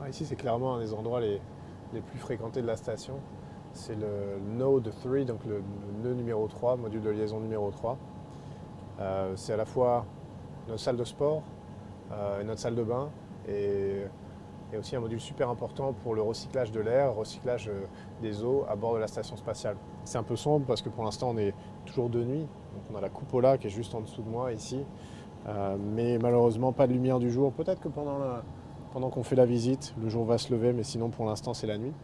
Ici, c'est clairement un des endroits les plus fréquentés de la station. C'est le Node 3, donc le nœud numéro 3, module de liaison numéro 3. C'est à la fois notre salle de sport, et notre salle de bain, et aussi un module super important pour le recyclage de l'air, recyclage des eaux à bord de la station spatiale. C'est un peu sombre parce que pour l'instant on est toujours de nuit, donc on a la cupola qui est juste en dessous de moi ici, mais malheureusement pas de lumière du jour. Peut-être que pendant qu'on fait la visite, le jour va se lever, mais sinon pour l'instant c'est la nuit.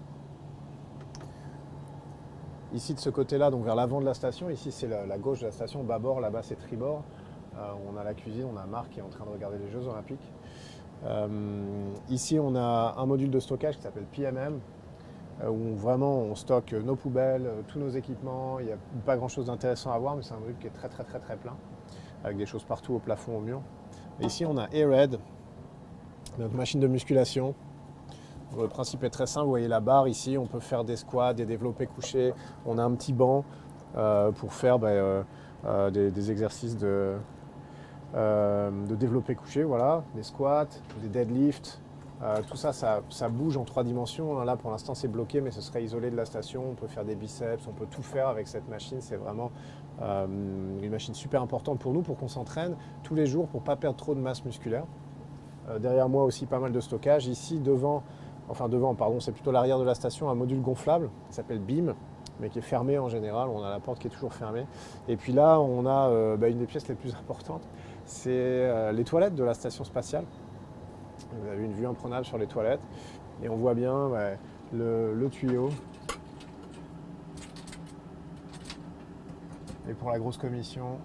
Ici de ce côté-là, donc vers l'avant de la station, ici c'est la gauche de la station, bâbord, là-bas c'est tribord. On a la cuisine, on a Marc qui est en train de regarder les Jeux Olympiques. Ici on a un module de stockage qui s'appelle PMM, où vraiment on stocke nos poubelles, tous nos équipements. Il n'y a pas grand chose d'intéressant à voir, mais c'est un module qui est très plein, avec des choses partout au plafond, au mur. Et ici on a AirRed, notre machine de musculation. Le principe est très simple, vous voyez la barre ici, on peut faire des squats, des développés couchés. On a un petit banc pour faire des exercices de développé couché, voilà, des squats, des deadlifts. Tout ça, ça bouge en 3 dimensions. Là, pour l'instant, c'est bloqué, mais ce serait isolé de la station. On peut faire des biceps, on peut tout faire avec cette machine. C'est vraiment une machine super importante pour nous, pour qu'on s'entraîne tous les jours, pour ne pas perdre trop de masse musculaire. Derrière moi aussi, pas mal de stockage. Ici, devant, c'est plutôt l'arrière de la station, un module gonflable qui s'appelle BIM, mais qui est fermé en général. On a la porte qui est toujours fermée. Et puis là, on a une des pièces les plus importantes. C'est les toilettes de la station spatiale. Vous avez une vue imprenable sur les toilettes et on voit bien le tuyau. Et pour la grosse commission,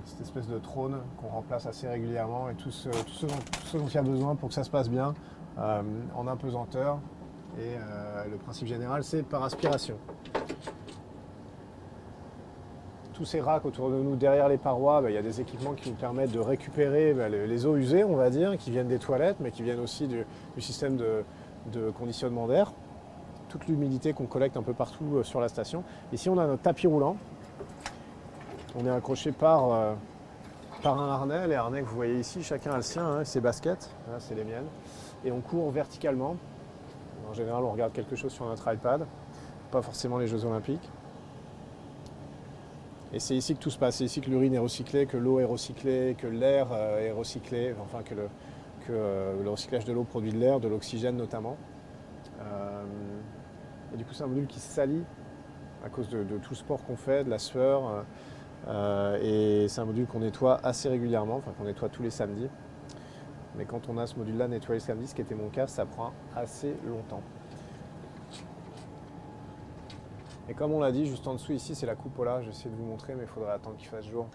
cette espèce de trône qu'on remplace assez régulièrement et tout ce dont il y a besoin pour que ça se passe bien en apesanteur. Et le principe général, c'est par aspiration. Tous ces racks autour de nous, derrière les parois, il y a des équipements qui nous permettent de récupérer les eaux usées, on va dire, qui viennent des toilettes, mais qui viennent aussi du système de conditionnement d'air. Toute l'humidité qu'on collecte un peu partout sur la station. Ici, on a notre tapis roulant. On est accroché par un harnais. Les harnais que vous voyez ici, chacun a le sien, ses baskets, là, c'est les miennes. Et on court verticalement. En général, on regarde quelque chose sur notre iPad, pas forcément les Jeux Olympiques. Et c'est ici que tout se passe, c'est ici que l'urine est recyclée, que l'eau est recyclée, que l'air est recyclé, enfin que le recyclage de l'eau produit de l'air, de l'oxygène notamment. Et du coup c'est un module qui se salit à cause de tout le sport qu'on fait, de la sueur. Et c'est un module qu'on nettoie assez régulièrement, enfin qu'on nettoie tous les samedis. Mais quand on a ce module-là nettoyé le samedi, ce qui était mon cas, ça prend assez longtemps. Et comme on l'a dit, juste en dessous ici, c'est la cupola. J'essaie de vous montrer, mais il faudrait attendre qu'il fasse jour.